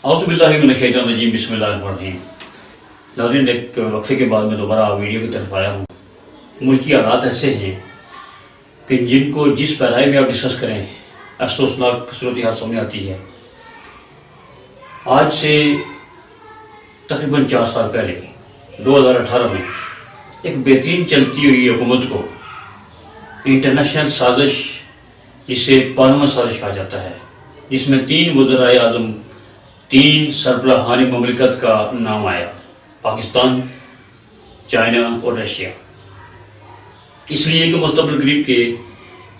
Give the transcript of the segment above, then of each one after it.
اعوذ باللہ من الشیطان الرجیم، بسم اللہ الرحمن الرحیم۔ ناظرین، ایک وقفے کے بعد میں دوبارہ ویڈیو کی طرف آیا ہوں۔ ملکی حالات ایسے ہیں کہ جن کو جس پیرائی میں آپ ڈسکس کریں افسوسناک صورتحال سامنے آتی ہے۔ آج سے تقریباً 4 سال پہلے 2018 میں ایک بہترین چلتی ہوئی حکومت کو انٹرنیشنل سازش، جسے پاناما سازش کہا جاتا ہے، جس میں 3 وزرائے اعظم، 3 سربراہان مملکت کا نام آیا: پاکستان، چائنا اور رشیا۔ اس لیے کہ مستقبل قریب کے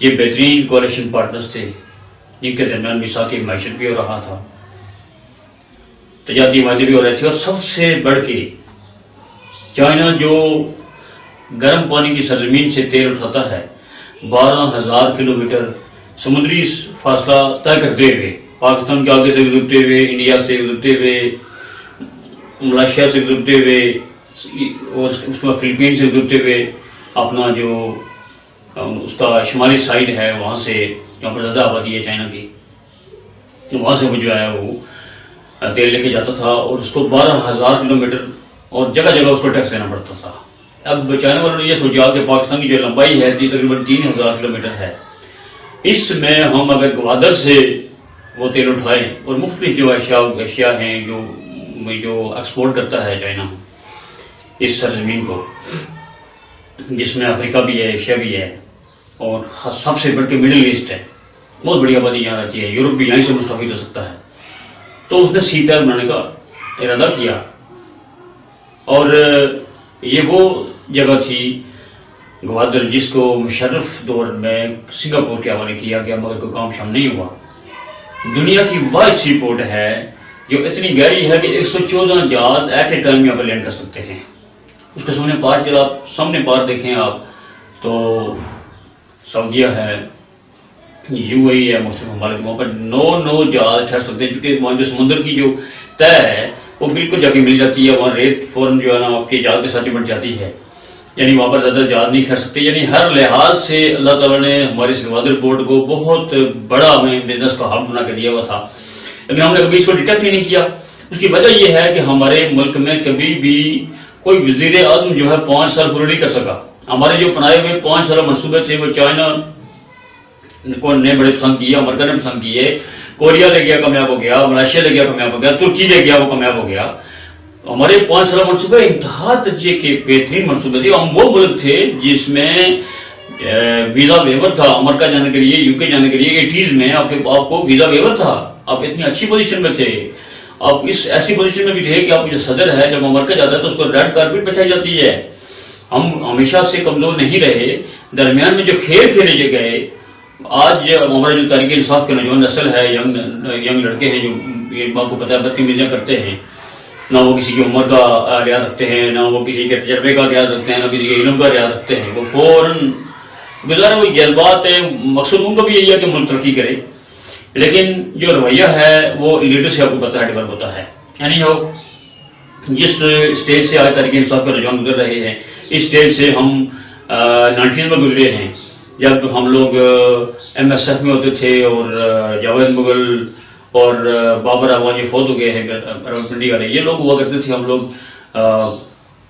یہ بہترین کولیشن پارٹنرز تھے جن کے درمیان میثاق معیشت بھی ہو رہا تھا، تجارتی معاہدے بھی ہو رہے تھے، اور سب سے بڑھ کے چائنا جو گرم پانی کی سرزمین سے تیل اٹھاتا ہے، 12,000 کلومیٹر سمندری فاصلہ طے کرتے ہوئے، پاکستان کے آگے سے گزرتے ہوئے، انڈیا سے گزرتے ہوئے، ملائیشیا سے گزرتے ہوئے، اور اس کے بعد فلپین سے گزرتے ہوئے، اپنا جو اس کا شمالی سائڈ ہے وہاں سے، جہاں پر زیادہ آبادی ہے چائنا کی، وہاں سے وہ جو ہے وہ تیل لے کے جاتا تھا، اور اس کو 12,000 کلومیٹر اور جگہ جگہ اس کو ٹیکس دینا پڑتا تھا۔ اب چائنا والوں نے یہ سوچا کہ پاکستان کی جو لمبائی ہے تقریباً 3,000 کلومیٹر ہے، اس میں ہم اگر گوادر سے وہ تیل اٹھائیں، اور مختلف جو اشیاء ہیں جو ایکسپورٹ کرتا ہے چائنا اس سرزمین کو، جس میں افریقہ بھی ہے، ایشیا بھی ہے، اور سب سے بڑھ کے مڈل ایسٹ ہے، بہت بڑی آبادی یہاں رہتی ہے، یورپ بھی یہیں سے مستفید ہو سکتا ہے۔ تو اس نے سی پیک بنانے کا ارادہ کیا، اور یہ وہ جگہ تھی گوادر جس کو مشرف دور میں سنگاپور کے حوالے کیا گیا، مگر کوئی کام شام نہیں ہوا۔ دنیا کی واحد سی پورٹ ہے جو اتنی گہری ہے کہ 114 جہاز ایٹ اے ٹائم یہاں پر لینڈ کر سکتے ہیں۔ اس کے سامنے پار دیکھیں آپ تو سعودیہ ہے، یو اے ای ہے، مختلف ممالک، وہاں پر 9 جہاز ٹھہر سکتے ہیں، کیونکہ وہاں جو سمندر کی جو طے ہے وہ بالکل جا کے مل جاتی ہے، وہاں ریت فوراً جو ہے نا آپ کے جہاز کے ساتھ بڑھ جاتی ہے، یعنی وہاں پر زیادہ جہاز نہیں ٹھہر سکتے۔ یعنی ہر لحاظ سے اللہ تعالیٰ نے ہمارے اس گوادر پورٹ کو بہت بڑا ہمیں بزنس کا ہب بنا کے دیا ہوا تھا، لیکن ہم نے کبھی اس کو ڈیٹیکٹ ہی نہیں کیا۔ اس کی وجہ یہ ہے کہ ہمارے ملک میں کبھی بھی کوئی وزیر اعظم جو ہے 5 سال پورے نہیں کر سکا۔ ہمارے جو بنائے ہوئے 5 سالہ منصوبے تھے وہ چائنا کو نے بڑے پسند کیے، امریکہ نے پسند کیے، کوریا لے گیا کامیاب ہو گیا، ملائیشیا لے گیا کامیاب ہو گیا، ترکی لے گیا وہ کامیاب ہو گیا۔ ہمارے 5 سالہ منصوبے انتہا درجے کے بہترین منصوبے تھے۔ ہم وہ ملک تھے جس میں ویزا ویور تھا، امریکہ جانے کے لیے، یو کے جانے کے لیے 80s میں آپ کو ویزا ویور تھا۔ آپ اتنی اچھی پوزیشن میں تھے، آپ اس ایسی پوزیشن میں بھی تھے کہ آپ جو صدر ہے جب امریکہ جاتا ہے تو اس کو ریڈ کارپیٹ بچھائی جاتی ہے۔ ہم ہمیشہ سے کمزور نہیں رہے، درمیان میں جو کھیل کھیلے گئے، آج ہمارا جو تحریک انصاف کے نوجوان نسل ہے، ینگ لڑکے ہیں جو آپ کو پتہ ہے بدتمیزیاں کرتے ہیں، نہ وہ کسی کی عمر کا لحاظ رکھتے ہیں، نہ وہ کسی کے تجربے کا لحاظ رکھتے ہیں، نہ کسی کے علم کا لحاظ رکھتے ہیں، وہ فوراً گزارے وہ جذبات ہے، مقصود ان کا بھی یہی ہے کہ ملک ترقی کرے، لیکن جو رویہ ہے وہ لیڈر سے آپ کو پتہ ہے ڈیولپ ہوتا ہے۔ یعنی وہ جس اسٹیج سے آج تحریک انصاف کے نوجوان گزر رہے ہیں، اس اسٹیج سے ہم 90s میں گزرے ہیں، جب ہم لوگ ایم ایس ایف میں ہوتے تھے، اور جاوید مغل اور بابر اعوان جو فوت ہو گئے ہیں راولپنڈی والے، یہ لوگ ہوا کرتے تھے۔ ہم لوگ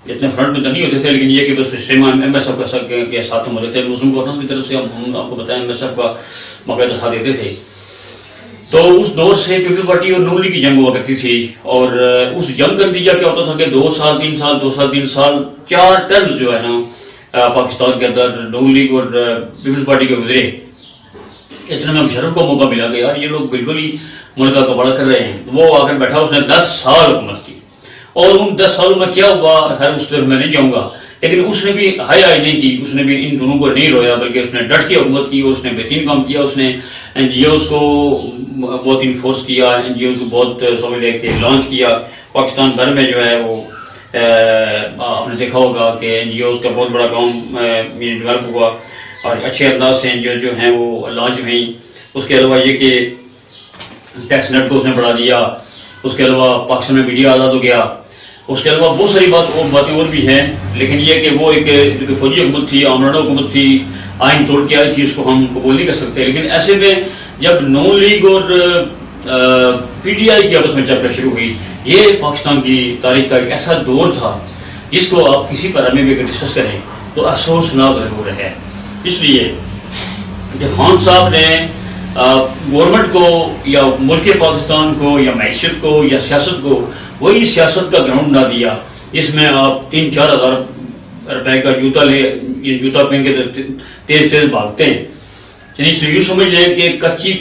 اتنے فرنٹ میں تو نہیں ہوتے تھے، لیکن یہ کہ بس سیم ایم ایس ایف کے ساتھ ہم ہوتے تھے، مسلم کانفرنس کی طرف سے ہم آپ کو بتائیں ایم ایس ایف کا باقاعدہ ساتھ دیتے تھے۔ تو اس دور سے پیپل پارٹی اور نون لیگ کی جنگ ہوا کرتی تھی، اور اس جنگ کا نتیجہ کیا ہوتا تھا کہ 2 سال 3 سال 4 ٹرمز جو ہے نا پاکستان کے اندر نون لیگ اور پیپلز پارٹی کے گزرے۔ اتنے میں مشرف کو موقع ملا کہ یار یہ لوگ بالکل ہی ملک کا کباڑہ کر رہے ہیں، وہ آ کر بیٹھا، اس نے 10 سال حکومت کی، اور ان 10 سالوں میں کیا ہوا خیر اس طرف میں نہیں جاؤں گا، لیکن اس نے بھی حیا نہیں کی، اس نے بھی ان دونوں کو نہیں رویا، بلکہ اس نے ڈٹ کے حکومت کی، اس نے بہترین کام کیا، اس نے این جی اوز کو بہت انفورس کیا، این جی اوز کو بہت سمجھ لے کے لانچ کیا۔ پاکستان بھر میں جو ہے وہ آپ نے دیکھا ہوگا کہ این جی اوز کا بہت بڑا کام ڈیولپ ہوا، اور اچھے انداز سے این جی اوز جو ہیں وہ لانچ ہوئیں۔ اس کے علاوہ یہ کہ ٹیکس نیٹ کو اس نے بڑھا دیا، اس کے علاوہ پاکستان میں میڈیا آزاد ہو گیا، اس کے علاوہ بہت ساری باتیں اور بھی ہیں، لیکن یہ کہ وہ ایک فوجی حکومت تھی، آمرانہ حکومت تھی، آئین توڑ کے آئی تھی، اس کو ہم قبول نہیں کر سکتے۔ لیکن ایسے میں جب نون لیگ اور پی ٹی آئی کی آپس میں چرچا شروع ہوئی. یہ پاکستان کی تاریخ کا ایک ایسا دور تھا جس کو آپ کسی پرامے میں ڈسکس کریں تو افسوسناک ضرور ہے. اس لیے جب خان صاحب نے گورنمنٹ کو یا ملک پاکستان کو یا معیشت کو یا سیاست کو وہی سیاست کا گراؤنڈ نہ دیا جس میں آپ 3-4 ہزار روپے کا جوتا پہن کے تیز تیز بھاگتے ہیں. یعنی یوں سمجھ لیں کہ کچی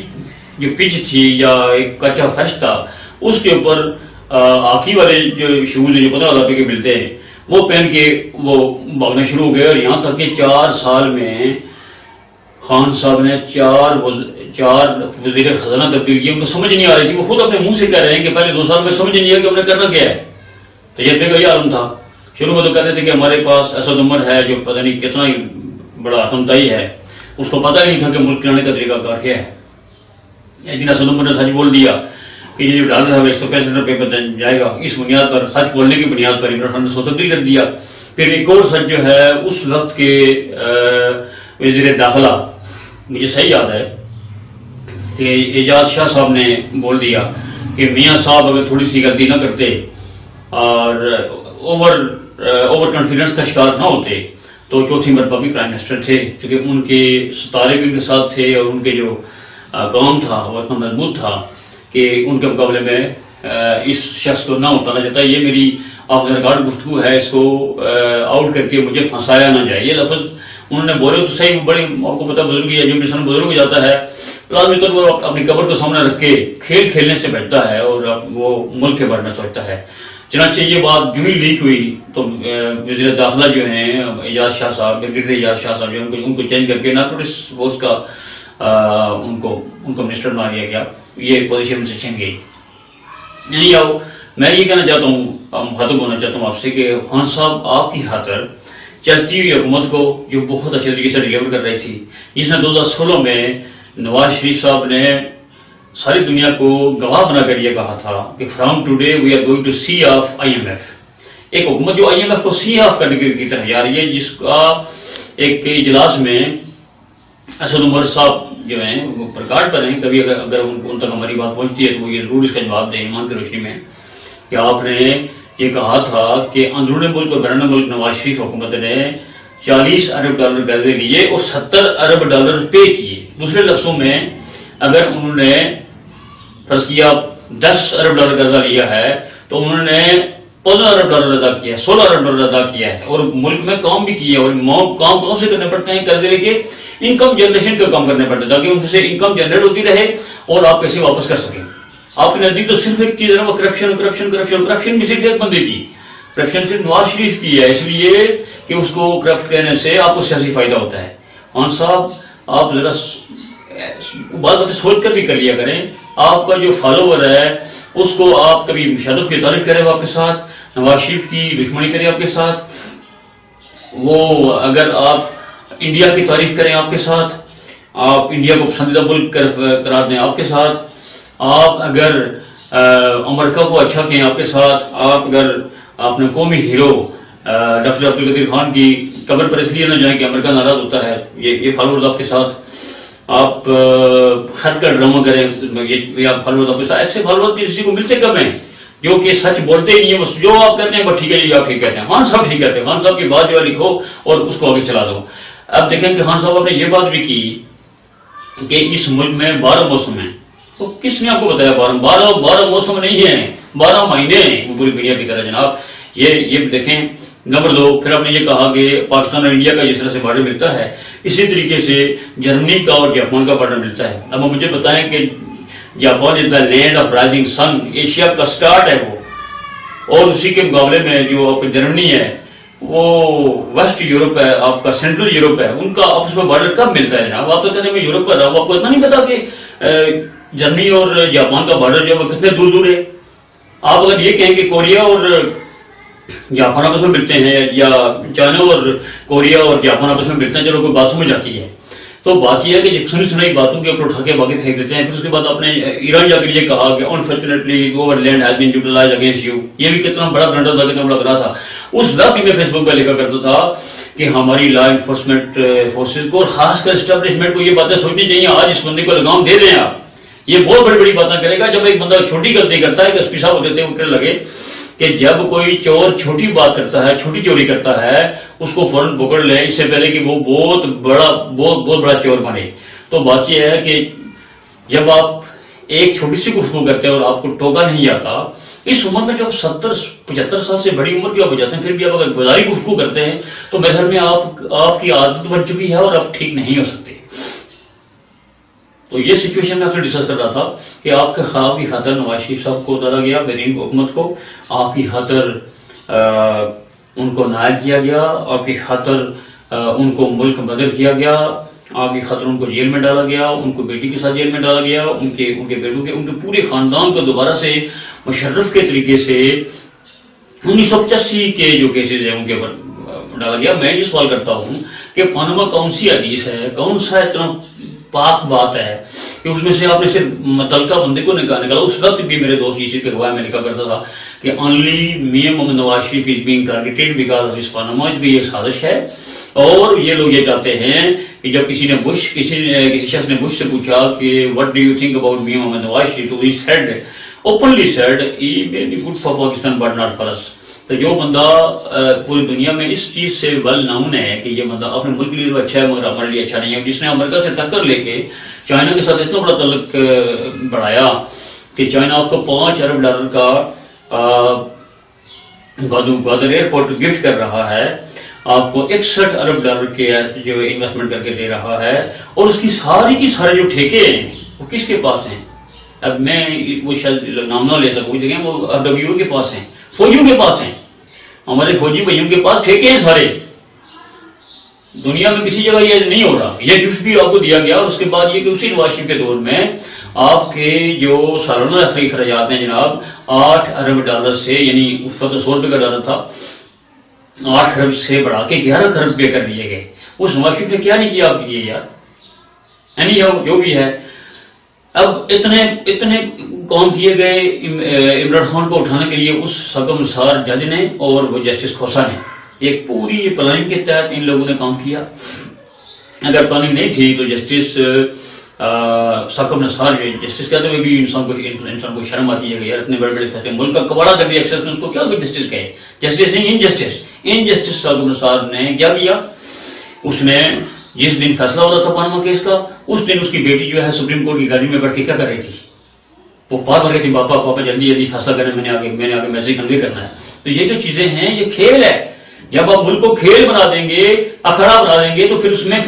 جو پچ تھی یا ایک کچا فرش تھا اس کے اوپر ہاکی والے جو شوز جو 15,000 روپے کے ملتے ہیں وہ پہن کے وہ بھاگنا شروع ہو گئے. اور یہاں تک کہ 4 سال میں خان صاحب نے 4 وزیر خزانہ تبدیل کیے. ان کو سمجھ نہیں آ رہی تھی. وہ خود اپنے منہ سے کہہ رہے ہیں کہ پہلے 2 سال میں سمجھ نہیں آیا کہ ہم نے کرنا کیا ہے. تجربے کا یہ عالم تھا. شروع میں تو کہتے تھے کہ ہمارے پاس اسد عمر ہے جو پتہ نہیں کتنا ہی بڑا حکمتائی ہے, اس کو پتہ ہی نہیں تھا کہ ملک چلانے کا طریقہ کار کیا ہے. لیکن اسد عمر نے سچ بول دیا کہ یہ جو ڈالر ہے 165 روپے پہ جائے گا. اس بنیاد پر, سچ بولنے کی بنیاد پر عمران خان نے اس کو تبدیل کر دیا. پھر ایک اور سچ جو ہے اس وقت کے وزیر داخلہ, مجھے صحیح یاد ہے کہ اعجاز شاہ صاحب نے بول دیا کہ میاں صاحب اگر تھوڑی سی غلطی نہ کرتے اور اوور کانفیڈنس کا شکار نہ ہوتے تو چوتھی مرتبہ بھی پرائم منسٹر تھے, کیونکہ ان کے ستارے بھی ان کے ساتھ تھے اور ان کے جو کام تھا وہ اتنا مضبوط تھا کہ ان کے مقابلے میں اس شخص کو نہ اتارا جاتا. یہ میری آف دا ریکارڈ گفتگو ہے, اس کو آؤٹ کر کے مجھے پھنسایا نہ جائے. یہ لفظ انہوں نے بولے تو صحیح, بڑی آپ کو پتا بزرگی ہے, جو انسان بزرگ ہو جاتا ہے لازمی طور پر اپنی قبر کو سامنے رکھ کے کھیل کھیلنے سے بچتا ہے اور وہ ملک کے بارے میں سوچتا ہے. چنانچہ یہ بات جو ہی لیک ہوئی تو وزیر داخلہ جو ہیں اعجاز شاہ صاحب, ڈپٹی اعجاز شاہ صاحب جو ان کو چینج کر کے نارکوٹکس فورس کا ان کو منسٹر بنا دیا گیا. یہ پوزیشن سے چھن گئی. یعنی میں یہ کہنا چاہتا ہوں, مخاطب ہونا چاہتا ہوں آپ سے کہ خان صاحب آپ کی خاطر چلتی ہوئی حکومت کو جو بہت اچھے طریقے سے ڈیلیور کر رہی تھی, جس نے 2016 میں نواز شریف صاحب نے ساری دنیا کو گواہ بنا کر یہ کہا تھا کہ from today we are going to see of IMF. ایک حکومت جو IMF کو سی آف کرنے کی طرف جا رہی ہے, جس کا ایک اجلاس میں اسد عمر صاحب جو ہیں وہ پرکارڈ پر ہیں, کبھی اگر ان تک ہماری بات پہنچتی ہے تو وہ یہ ضرور اس کا جواب دیں ایمان کی روشنی میں کہ آپ نے یہ کہا تھا کہ اندرون ملک اور بیرون ملک نواز شریف حکومت نے $40 ارب قرضے لیے اور $70 ارب پے کیے. دوسرے لفظوں میں اگر انہوں نے فرض کیا $10 ارب قرضہ لیا ہے تو انہوں نے $15 ارب ادا کیا ہے, $16 ارب ادا کیا ہے اور ملک میں کام بھی کیا. اور کام کون سے کرنے پڑتے ہیں؟ قرضے لے کے انکم جنریشن کا کام کرنے پڑتا ہے تاکہ ان سے انکم جنریٹ ہوتی رہے اور آپ پیسے واپس کر سکیں. آپ کے نزدیک تو صرف ایک چیز ہے وہ کرپشن کرپشن کرپشن کرپشن بھی صرف ایک بندے کی, کرپشن صرف نواز شریف کی ہے, اس لیے کہ اس کو کرپٹ کہنے سے آپ کو سیاسی فائدہ ہوتا ہے. خان صاحب آپ ذرا بات سوچ کر بھی کر لیا کریں. آپ کا جو فالوور ہے اس کو آپ کبھی مشادت کی تعریف کرے وہ آپ کے ساتھ, نواز شریف کی دشمنی کرے آپ کے ساتھ, وہ اگر آپ انڈیا کی تعریف کریں آپ کے ساتھ, آپ انڈیا کو پسندیدہ ملک قرار دیں آپ کے ساتھ, آپ اگر امریکہ کو اچھا کہیں آپ کے ساتھ, آپ اگر اپنے قومی ہیرو ڈاکٹر عبدالقدیر خان کی قبر پر اس لیے نہ جائیں کہ امریکہ ناراض ہوتا ہے, یہ فالوورز آپ کے ساتھ, آپ خط کا ڈرامہ کریں یہ آپ فالوورز آپ کے ساتھ. ایسے فالوورز کسی کو ملتے کم ہیں جو کہ سچ بولتے ہی نہیں ہیں, بس جو آپ کہتے ہیں وہ ٹھیک ہے جی آپ ٹھیک کہتے ہیں, خان صاحب ٹھیک کہتے ہیں, خان صاحب کی بات جو ہے لکھو اور اس کو آگے چلا دو. اب دیکھیں کہ خان صاحب نے یہ بات بھی کی کہ اس ملک میں 12 موسم ہیں. تو کس نے آپ کو بتایا 12 موسم نہیں ہیں, 12 مہینے ہیں پوری دنیا کی طرح جناب. یہ دیکھیں. نمبر 2, پھر آپ نے یہ کہا کہ پاکستان اور انڈیا کا جس طرح سے بارڈر ملتا ہے اسی طریقے سے جرمنی کا اور جاپان کا بارڈر ملتا ہے. اب مجھے بتائیں کہ Japan is the land of rising sun, Asia کا سٹارٹ ہے وہ, اور اسی کے مقابلے میں جو آپ جرمنی ہے وہ ویسٹ یورپ ہے, آپ کا سینٹرل یورپ ہے. ان کا آپس میں بارڈر کب ملتا ہے جناب؟ آپ تو کہتے ہیں میں یورپ کا رہا ہوں, آپ کو اتنا نہیں پتا کہ جرمنی اور جاپان کا بارڈر جو ہے وہ کتنے دور دور ہے. آپ اگر یہ کہیں کہ کوریا اور جاپان آپس میں ملتے ہیں یا چائنا اور کوریا اور جاپان آپس میں ملتے ہیں, چلو کوئی بات سمجھ آتی ہے. تو بات یہ ہے کہ سنی سنائی باتوں کے اوپر اٹھا کے باقی پھینک دیتے ہیں. پھر اس کے بعد آپ نے ایران جا کر یہ کہا کہ unfortunately our land has been utilized against you. یہ بھی کتنا بڑا بلنڈر تھا, کتنا بڑا گناہ تھا. اس وقت میں فیس بک پہ لکھا کرتا تھا کہ ہماری لا انفورسمنٹ فورسز کو اور خاص کر اسٹیبلشمنٹ کو یہ باتیں سوچنی چاہیے. آج اس بندے کو لگام دے دیں آپ, یہ بہت بڑی بڑی باتیں کرے گا. جب ایک بندہ چھوٹی غلطی کرتا ہے تو ایس پی صاحب ہوتے تھے وہ کہنے لگے کہ جب کوئی چور چھوٹی بات کرتا ہے, چھوٹی چوری کرتا ہے, اس کو فوراً پکڑ لے اس سے پہلے کہ وہ بہت بڑا چور بنے. تو بات یہ ہے کہ جب آپ ایک چھوٹی سی گفتگو کرتے ہیں اور آپ کو ٹوکا نہیں جاتا, اس عمر میں جب 70-75 سال سے بڑی عمر کے آپ ہو جاتے ہیں, پھر بھی آپ اگر گزاری گفتگو کرتے ہیں تو میرے گھر میں آپ کی عادت بن چکی ہے اور آپ ٹھیک نہیں ہو سکتے. تو یہ سچویشن میں آپ سے ڈسکس کر رہا تھا کہ آپ کے خواب کی خاطر نواز شریف صاحب کو اتارا گیا, بحرین حکومت کو آپ کی خاطر ان کو نائب کیا گیا, آپ کی خاطر ان کو ملک بدر کیا گیا, آپ کی خاطر ان کو جیل میں ڈالا گیا, ان کو بیٹی کے ساتھ جیل میں ڈالا گیا, ان کے بیٹوں کے ان کے پورے خاندان کو دوبارہ سے مشرف کے طریقے سے 1985 کے جو کیسز ہیں ان کے اوپر ڈالا گیا. میں یہ سوال کرتا ہوں کہ پاناما کون سی حدیث ہے, کون سا اتنا پاک بات ہے کہ اس میں سے آپ نے صرف متعلقہ بندے کو نکالا. اس وقت بھی میرے دوست یہ چیز کروایا, میں لکھا کرتا تھا کہ only Mian Muhammad Nawaz Sharif is being targeted because of this Panama. بھی ایک سازش ہے اور یہ لوگ یہ چاہتے ہیں کہ جب کسی شخص نے بش سے پوچھا کہ what do you think about Mian Muhammad Nawaz Sharif, تو he said openly said he may be good for Pakistan but not for us. تو جو بندہ پوری دنیا میں اس چیز سے ویل ناؤن ہے کہ یہ بندہ اپنے ملک کے لیے تو اچھا ہے مگر ہمارے لیے اچھا نہیں ہے, جس نے امریکہ سے ٹکر لے کے چائنا کے ساتھ اتنا بڑا تعلق بڑھایا کہ چائنا آپ کو $5 ارب کا گوادر ایئرپورٹ گفٹ کر رہا ہے, آپ کو $61 ارب کے جو انویسٹمنٹ کر کے دے رہا ہے, اور اس کی سارے جو ٹھیکے ہیں وہ کس کے پاس ہیں. اب میں وہ شاید نام نہ لے سکوں, دیکھیں وہ WO کے پاس ہیں, فوجیوں کے پاس ہیں, ہمارے فوجی بھائیوں کے پاس ٹھیکے ہیں سارے. دنیا میں کسی جگہ یہ نہیں ہو رہا. یہ گفٹ بھی آپ کو دیا گیا, اور اس کے بعد یہ کہ اسی نواز شریف کے دور میں آپ کے جو سالانہ اخراجات ہیں جناب $8 ارب سے, یعنی اس وقت $100 کا ڈالر تھا, 8 ارب سے بڑھا کے 11 ارب پے کر دیے گئے. اس نواز شریف نے کیا نہیں کیا آپ کے لیے یار, یعنی جو بھی ہے. اب اتنے کام کیے گئے عمران خان کو اٹھانے کے لیے اس سگم سار جج نے اور وہ جسٹس کھوسا نے, ایک پوری پلاننگ کے تحت ان لوگوں نے کام کیا. اگر پلاننگ نہیں تھی تو جسٹس سگم نثار جو جسٹس کہتے ہوئے بھی انسان کو شرم آتی ہے کہ یار اتنے بڑے فیصلے ملک کا کباڑا کر دیا ایکسس نے, اس کو کیا جسٹس کہے, جسٹس نہیں انجسٹس سگم نثار نے کیا کیا. اس نے جس دن فیصلہ ہو رہا تھا پاناما کیس کا, اس دن اس کی بیٹی جو ہے سپریم کورٹ کی گاڑی میں بیٹھ کے کیا کر رہی تھی, وہ پار بھر رہی تھی, پاپا جلدی فیصلہ کرنا, میں نے آگے میسج کنوے کرنا ہے. تو یہ جو چیزیں ہیں یہ کھیل ہے. جب آپ ملک کو کھیل بنا دیں گے, اکھڑا بنا دیں گے, تو پھر اس میں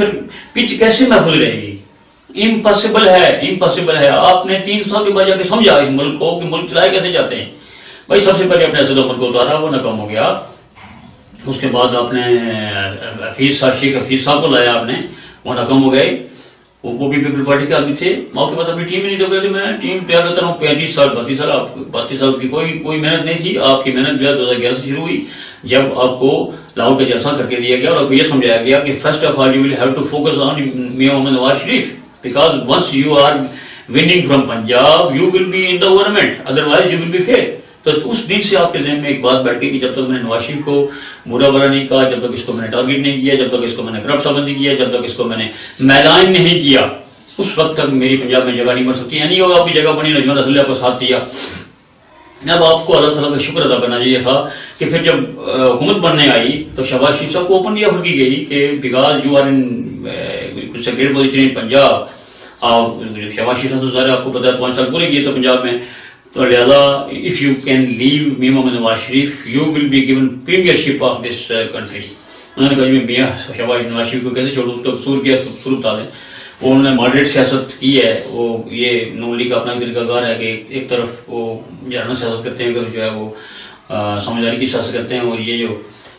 پچ کیسے محفوظ رہے گی. امپاسبل ہے. آپ نے 3 سال کے بعد جا کے سمجھا اس ملک کو کہ ملک چلائے کیسے جاتے ہیں. بھائی سب سے پہلے اپنے اسد عمر کو اتارا, وہ ناکام ہو گیا. اس کے بعد آپ نے شیخ حفیظ صاحب کو لایا, آپ نے, وہ ناکام ہو گئے. وہ بھی پیپل پارٹی کے آدمی تھے. آپ کے پاس اپنی ٹیم ہی نہیں دے. میں ٹیم تیار کرتا ہوں 32 سال کی کوئی محنت نہیں تھی. آپ کی محنت جو ہے 2011 سے شروع ہوئی, جب آپ کو لاہور کا جلسہ کر کے دیا گیا اور آپ کو یہ سمجھایا گیا کہ first of all you will have to focus on Mian Muhammad Nawaz Sharif, because once you are winning from Punjab you will be in the government, otherwise you will be fail. تو اس دن سے آپ کے ذہن میں ایک بات بیٹھ گئی کہ جب تک میں نے نواز شریف کو برا نہیں کہا, جب تک اس کو میں نے ٹارگیٹ نہیں کیا, جب تک اس کو میں نے کرپٹ ثابت نہیں کیا, جب تک اس کو میں نے میدان نہیں کیا, اس وقت تک میری پنجاب میں جگہ نہیں بن سکتی. یعنی وہ آپ کی جگہ بنی, نجمہ رسول کو ساتھ دیا. اب آپ کو اللہ تعالیٰ کا شکر ادا کرنا چاہیے تھا کہ پھر جب حکومت بننے آئی تو شہباز شریف صاحب کو اوپن آفر کی گئی کہ because you are in great position in Punjab. Shahbaz Sharif صاحب ظاہر آپ کو پتا ہے 5 سال پورے کیے تھے پنجاب میں, تو لہٰذا if you can leave Mian Muhammad Nawaz Sharif you will be given premiership of this country. انہوں نے کہا میں میاں شہباز نواز شریف کو کیسے چھوڑوں, اس کا قصور کیا قصور بتا دیں. وہ انہوں نے ماڈریٹ سیاست کی ہے, وہ یہ نون لیگ کا اپنا طریقہ کار ہے کہ ایک طرف وہ جرانہ سیاست کرتے ہیں, جو ہے وہ سمجھداری کی سیاست کرتے ہیں, اور یہ جو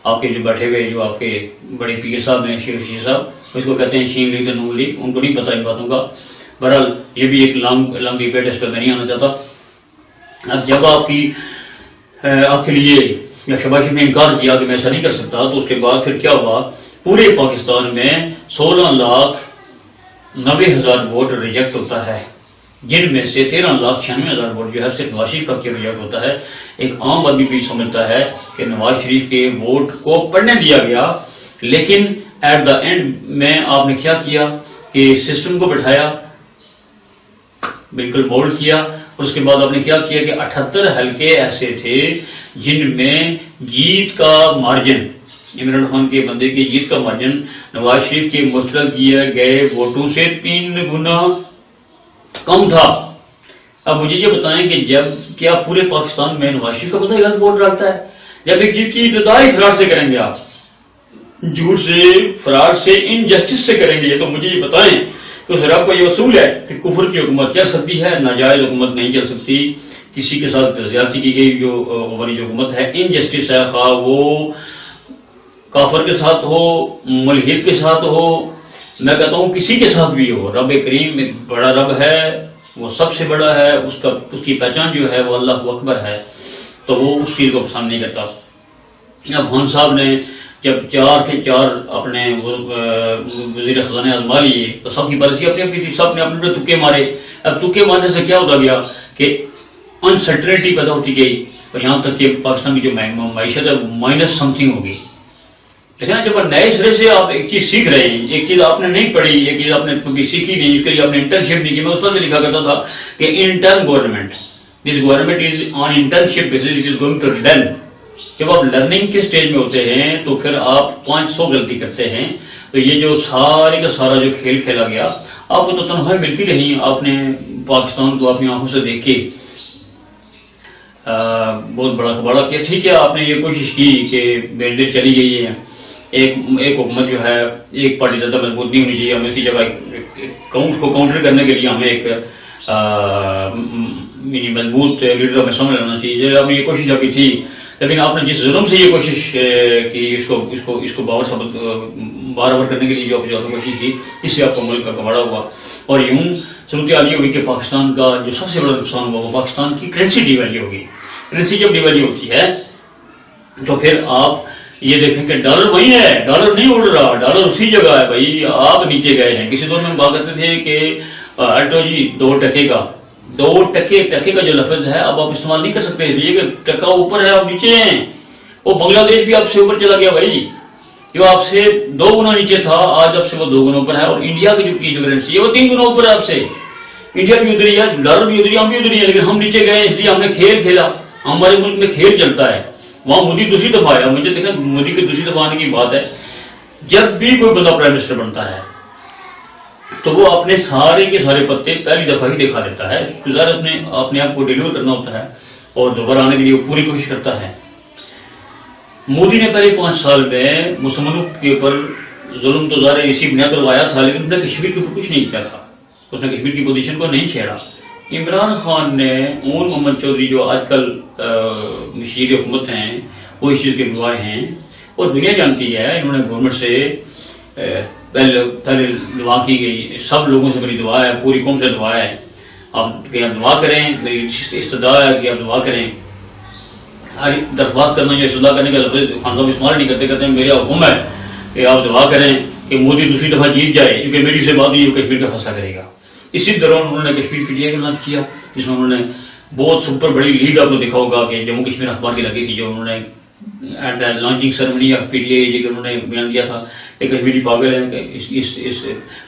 آپ کے جو بیٹھے ہوئے جو آپ کے بڑے پیر صاحب ہیں شیخ رشید صاحب, اس کو کہتے ہیں شین لیگ یا نون لیگ, ان کو نہیں پتا ان باتوں کا. بہرحال یہ بھی ایک لانگ ڈیبیٹ ہے, اس پہ میں نہیں آنا چاہتا. اب جب آپ کے لیے شہباز شریف نے انکار کیا کہ میں ایسا نہیں کر سکتا, تو اس کے بعد پھر کیا ہوا, پورے پاکستان میں 16,90,000 ووٹ ریجیکٹ ہوتا ہے, جن میں سے 13,96,000 ووٹ جو ہے صرف نواز شریف کا ریجیکٹ ہوتا ہے. ایک عام آدمی بھی سمجھتا ہے کہ نواز شریف کے ووٹ کو پڑھنے دیا گیا, لیکن ایٹ دا اینڈ میں آپ نے کیا کہ سسٹم کو بٹھایا, بالکل مولڈ کیا، اور اس کے بعد آپ نے کیا کیا کہ 78 حلقے ایسے تھے جن میں جیت کا مارجن، عمران خان کے بندے کی جیت کا مارجن نواز شریف کے مسترد کیے گئے ووٹوں سے 3 گنا کم تھا۔ اب مجھے یہ بتائیں کہ جب کیا پورے پاکستان میں نواز شریف کا پتہ غلط ووٹ ڈالتا ہے؟ جب ایک چیز کی ابتدائی فراڈ سے کریں گے، آپ جھوٹ سے، فراڈ سے، انجسٹس سے کریں گے، تو مجھے یہ بتائیں کہ سر آپ کا یہ اصول ہے کہ کفر کی حکومت چل سکتی ہے، ناجائز حکومت نہیں چل سکتی، کسی کے ساتھ زیادتی کی گئی جو والی جو حکومت ہے، انجسٹس ہے، خواہ وہ کافر کے ساتھ ہو، ملحد کے ساتھ ہو، میں کہتا ہوں کسی کے ساتھ بھی ہو، رب کریم ایک بڑا رب ہے، وہ سب سے بڑا ہے، اس کی پہچان جو ہے وہ اللہ اکبر ہے، تو وہ اس چیز کو پسند نہیں کرتا۔ اب خان صاحب نے جب 4 کے 4 اپنے وزیر خزانہ آزما لیے تو سب کی پالیسی اپنی اپنی تھی، سب نے اپنے تکے مارے۔ اب تکے مارنے سے کیا ہوتا گیا کہ انسرٹنٹی پیدا ہوتی گئی، اور یہاں تک کہ پاکستان کی جو معیشت ہے مائنس سم تھنگ ہوگی۔ لیکن جب نئے سرے سے آپ ایک چیز سیکھ رہے ہیں، ایک چیز آپ نے نہیں پڑھی، ایک چیز آپ نے کبھی سیکھی نہیں، اس کے لیے آپ نے انٹرنشپ نہیں کی۔ میں اس وقت بھی لکھا کرتا تھا کہ intern government, this government is on internship basis, it is going to learn. جب آپ لرننگ کے سٹیج میں ہوتے ہیں تو پھر آپ 500 غلطی کرتے ہیں، تو یہ جو سارے کا سارا جو کھیل کھیلا گیا، آپ کو تو تنخواہیں ملتی رہی، آپ نے پاکستان کو اپنی آنکھوں سے دیکھ کے بہت بڑا کباڑا کیا۔ ٹھیک ہے، آپ نے یہ کوشش کی کہ بینڈر چلی گئی ہے، ایک حکومت جو ہے ایک پارٹی زیادہ مضبوط نہیں ہونی چاہیے، ہمیں اس کی جگہ اس کو کاؤنٹر کرنے کے لیے ہمیں ایک مضبوط لیڈر ہمیں سمجھ لینا چاہیے۔ جب آپ نے یہ کوشش ابھی تھی، لیکن آپ نے جس ظلم سے یہ کوشش کی، اس کو باور ثابت بار کرنے کے لیے جو آپ نے کوشش کی، اس سے آپ کا ملک کا کباڑا ہوا، اور یوں صورتحال یہ ہوئی کہ پاکستان کا جو سب سے بڑا نقصان ہوا وہ پاکستان کی کرنسی ڈیویلیو ہوگی۔ کرنسی جب ڈیویلیو ہوتی ہے تو پھر آپ یہ دیکھیں کہ ڈالر وہی ہے، ڈالر نہیں اڑ رہا، ڈالر اسی جگہ ہے بھائی، آپ نیچے گئے ہیں۔ کسی دور میں بات کرتے تھے کہ ہٹو جی 2 ٹکے کا، 2 ٹکے کا جو لفظ ہے اب آپ استعمال نہیں کر سکتے، اس لیے کہ ٹکا اوپر ہے، آپ نیچے ہیں۔ وہ بنگلہ دیش بھی آپ سے اوپر چلا گیا بھائی، جو آپ سے 2 گنا نیچے تھا، آج آپ سے وہ 2 گنا اوپر ہے، اور انڈیا کی جو کرنسی ہے وہ 3 گنا اوپر ہے آپ سے۔ انڈیا بھی ادھر ہی ہے، ڈالر بھی ادھر ہی، ہم بھی ادھر ہی ہیں، لیکن ہم نیچے گئے اس لیے ہم نے کھیل کھیلا۔ ہمارے ملک میں کھیل چلتا ہے، وہاں مودی دوسری دفعہ آیا، مجھے دیکھا مودی کی دوسری دفعہ آنے کی بات ہے۔ جب بھی کوئی بندہ پرائم منسٹر بنتا ہے تو وہ اپنے سارے کے سارے پتے پہلی دفعہ ہی دکھا دیتا ہے، گزارا اس نے اپنے آپ کو ڈیلیور کرنا ہوتا ہے، اور دوبارہ آنے کے لیے وہ پوری کوشش کرتا ہے۔ مودی نے پہلے 5 سال میں مسلمانوں کے اوپر ظلم تو ظاہر اسی بنیاد پر آیا تھا، لیکن اس نے کشمیر کے اوپر کچھ نہیں کیا تھا، اس نے کشمیر کی پوزیشن کو نہیں چھیڑا۔ عمران خان نے اون محمد چودھری جو آج کل مشیر حکومت ہیں وہ اس چیز کے گواہ ہیں، اور دنیا جانتی ہے، انہوں نے گورنمنٹ سے پہلے دعا کی گئی، سب لوگوں سے بڑی دعا ہے، پوری قوم سے دعا ہے، آپ دعا کریں، میری استدعا ہے کہ آپ دعا کریں۔ ہر درخواست کرنا یا استدعا کرنے کا لفظ خان صاحب استعمال نہیں کرتے، کہتے ہیں میرا حکم ہے کہ آپ دعا کریں کہ مودی دوسری دفعہ جیت جائے، کیونکہ میری سے بات ہوئی وہ کشمیر کا فیصلہ کرے گا۔ اسی دوران انہوں نے کشمیر پی ٹی آئی کا لانچ کیا، جس میں انہوں نے بہت سپر بڑی لیڈ آپ کو دیکھا ہوگا کہ جموں کشمیر اخبار کی لگی تھی، جو انہوں نے at the launching ceremony of P T I انہوں نے بیان دیا تھا کہ کشمیری پاگل ہے کہ اس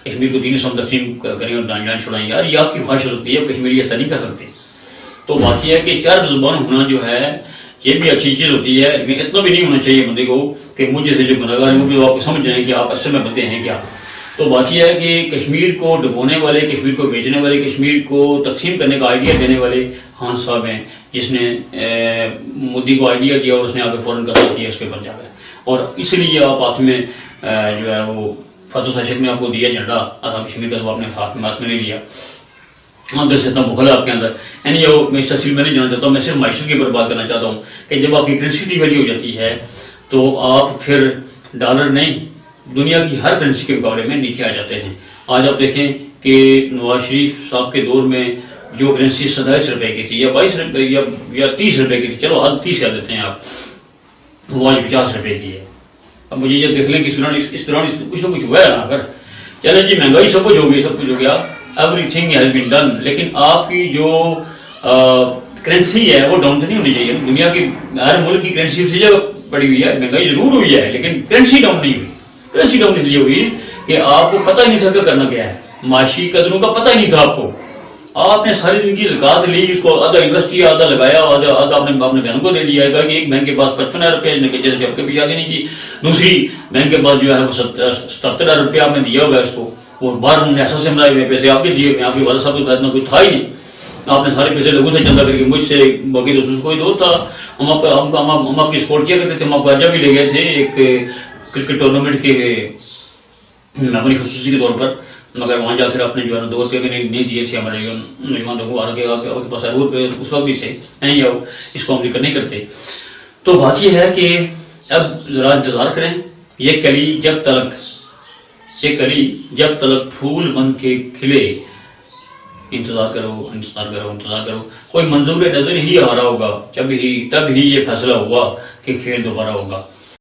کشمیر کو 3 حصوں میں تقسیم کریں اور جان چھڑائیں۔ یار یہ آپ کی خواہش ہو سکتی ہے، کشمیری ایسا نہیں کر سکتے۔ تو بات یہ ہے کہ 4 زبان ہونا جو ہے یہ بھی اچھی چیز ہوتی ہے، لیکن اتنا بھی نہیں ہونا چاہیے بندے کو کہ مجھ جیسے جو گناہگار ہیں وہ آپ کو سمجھ جائیں کہ آپ اصل میں بندے ہیں کیا۔ تو بات یہ ہے کہ کشمیر کو ڈبونے والے، کشمیر کو بیچنے والے، کشمیر کو تقسیم کرنے کا آئیڈیا دینے والے خان صاحب ہیں، جس نے مودی کو آئیڈیا دیا اور اس نے آگے فوراً قبضہ کیا اس کے اوپر جا کر، اور اس لیے آپ ہاتھ میں جو ہے وہ فتح سیشن میں آپ کو دیا جھنڈا آزاد کشمیر کا، تو آپ نے ہاتھ میں نہیں لیا، اندر سے اتنا بخل ہے آپ کے اندر۔ میں اس تفصیل میں نہیں جانا چاہتا ہوں، میں صرف معیشت کے اوپر بات کرنا چاہتا ہوں کہ جب آپ کی کرنسی ڈیویلیو ہو جاتی ہے تو آپ پھر ڈالر نہیں دنیا کی ہر کرنسی کے مقابلے میں نیچے آ جاتے ہیں۔ آج آپ دیکھیں کہ نواز شریف صاحب کے دور میں جو کرنسی 27 روپے کی تھی یا 22 روپے یا 30 روپے کی تھی، چلو آج 30 کر دیتے ہیں آپ، وہ آج 50 روپے کی ہے۔ اب مجھے یہ دیکھ لیں کہ اس دوران کچھ نہ کچھ ہوا ہے نا، اگر چلیں جی مہنگائی سب کچھ ہو گئی، سب کچھ ہو گیا، every thing has been done, لیکن آپ کی جو کرنسی ہے وہ ڈاؤن تو نہیں ہونی چاہیے۔ دنیا کی ہر ملک کی کرنسی اسی جگہ پڑی ہوئی ہے، مہنگائی ضرور ہوئی ہے لیکن کرنسی ڈاؤن نہیں ہوئی۔ کرنسی ڈاؤن اس لیے ہوئی کہ آپ کو پتہ ہی نہیں تھا کہ کرنا کیا ہے، معاشی قدروں کا پتہ ہی نہیں تھا آپ کو، آپ نے ساری زندگی زکات لی، اس کو آدھا انویسٹ کیا، آدھا لگایا، آدھا آپ نے بہن کو دے دیا ہے کہ ایک بہن کے پاس 55,000 روپیہ جیسے جب کبھی شادی نہیں کی، دوسری بہن کے پاس جو ہے وہ 77,000 روپیہ آپ نے دیا ہوگا اس کو، اور باہر ایسا سے ملائے ہوئے پیسے آپ کے دیے ہوئے، آپ کے والد صاحب کے پاس میں کوئی تھا ہی نہیں، آپ نے سارے پیسے لوگوں سے چندہ کر کے مجھ سے، باقی دوستوں سے کوئی دو تھا، ہم آپ کی سپورٹ کیا کرتے تھے، ہم آپ کو آجا بھی لے گئے تھے ایک کرکٹ ٹورنامنٹ کے اپنی خصوصی کے طور پر، مگر وہاں جا کر آپ نے جو ہے 2 روپے بھی نہیں دیے تھے ہمارے نوجوان لوگوں آپ کے پاس 2 روپے اس وقت بھی تھے، نہیں آؤ اس کو ہم ذکر نہیں کرتے۔ تو بات یہ ہے کہ اب ذرا انتظار کریں، یہ کلی جب تلک پھول بن کے کھلے، انتظار کرو، کوئی منظور نظر ہی آ رہا ہوگا، تب ہی یہ فیصلہ ہوا کہ کھیل دوبارہ ہوگا۔